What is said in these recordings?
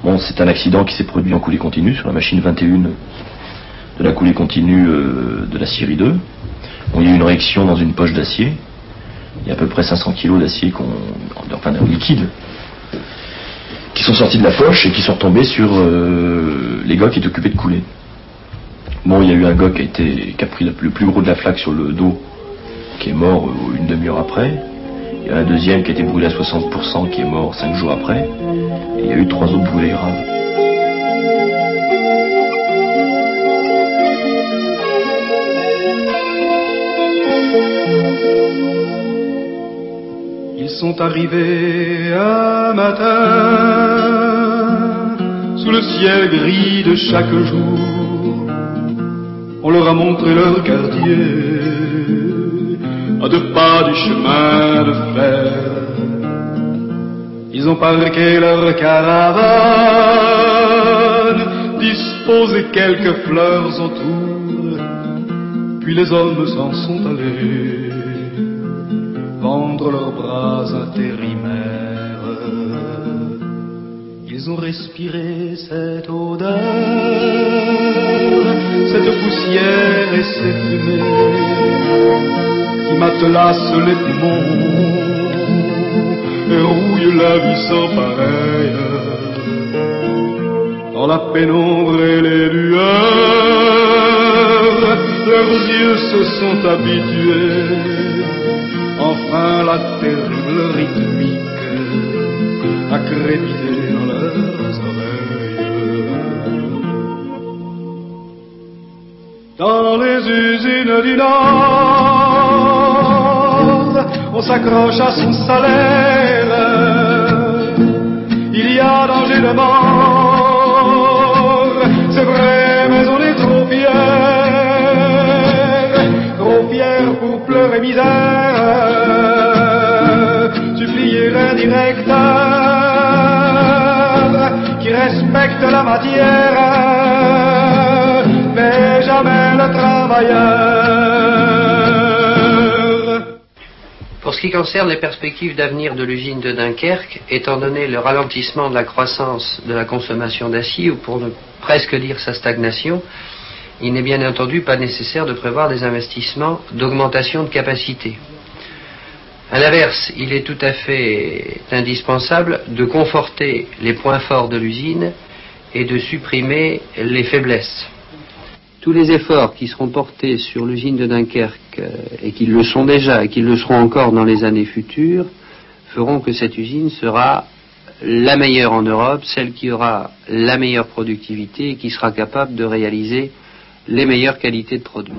Bon, c'est un accident qui s'est produit en coulée continue sur la machine 21 de la coulée continue de la Syrie 2. Bon, il y a eu une réaction dans une poche d'acier. Il y a à peu près 500 kg d'acier, enfin d'un liquide, qui sont sortis de la poche et qui sont retombés sur les gars qui étaient occupés de couler. Bon, il y a eu un gars qui a pris le plus gros de la flaque sur le dos, qui est mort une demi-heure après. Il y a un deuxième qui a été brûlé à 60%, qui est mort 5 jours après. Et il y a eu 3 autres brûlés graves. Ils sont arrivés un matin sous le ciel gris de chaque jour. On leur a montré leur quartier à 2 pas du chemin de fer. Ils ont parqué leur caravane, disposé quelques fleurs autour, puis les hommes s'en sont allés vendre leurs bras intérimaires. Ils ont respiré cette odeur, cette poussière et ces fumées qui matelassent les poumons et rouillent la vie sans pareil. Dans la pénombre et les lueurs, leurs yeux se sont habitués enfin la terrible rythmique a crépité dans leurs oreilles. Dans les usines du Nord, on s'accroche à son salaire. Il y a danger de mort, c'est vrai, mais on est trop fiers pour pleurer misère. Directeur qui respecte la matière, mais jamais le travailleur. Pour ce qui concerne les perspectives d'avenir de l'usine de Dunkerque, étant donné le ralentissement de la croissance de la consommation d'acier, ou pour ne presque dire sa stagnation, il n'est bien entendu pas nécessaire de prévoir des investissements d'augmentation de capacité. À l'inverse, il est tout à fait indispensable de conforter les points forts de l'usine et de supprimer les faiblesses. Tous les efforts qui seront portés sur l'usine de Dunkerque, et qui le sont déjà et qui le seront encore dans les années futures, feront que cette usine sera la meilleure en Europe, celle qui aura la meilleure productivité et qui sera capable de réaliser les meilleures qualités de produits.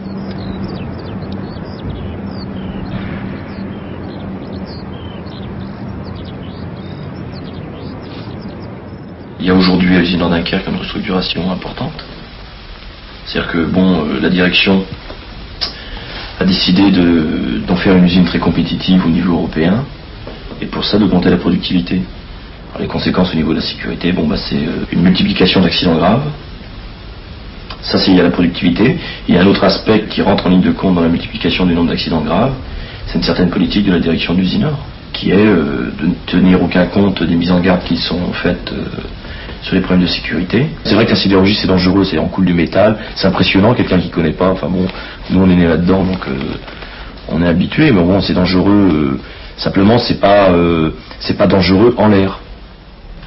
Il y a aujourd'hui à l'usine de Dunkerque une restructuration importante. C'est-à-dire que la direction a décidé d'en faire une usine très compétitive au niveau européen et pour ça d'augmenter la productivité. Alors, les conséquences au niveau de la sécurité, c'est une multiplication d'accidents graves. Ça, c'est lié à la productivité. Il y a un autre aspect qui rentre en ligne de compte dans la multiplication du nombre d'accidents graves, c'est une certaine politique de la direction d'usineur, qui est de ne tenir aucun compte des mises en garde qui sont faites sur les problèmes de sécurité. C'est vrai que la sidérurgie c'est dangereux, on coule du métal, c'est impressionnant, quelqu'un qui connaît pas, nous on est né là-dedans donc on est habitué, mais c'est dangereux, simplement c'est pas dangereux en l'air.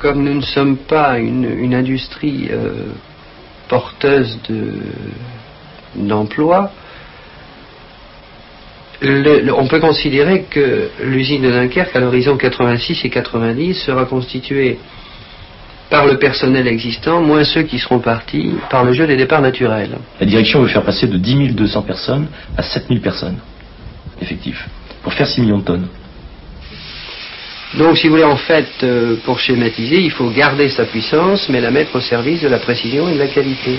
Comme nous ne sommes pas une industrie porteuse d'emploi, on peut considérer que l'usine de Dunkerque à l'horizon 86 et 90 sera constituée par le personnel existant, moins ceux qui seront partis par le jeu des départs naturels. La direction veut faire passer de 10 200 personnes à 7 000 personnes effectifs, pour faire 6 millions de tonnes. Donc si vous voulez, en fait, pour schématiser, il faut garder sa puissance, mais la mettre au service de la précision et de la qualité.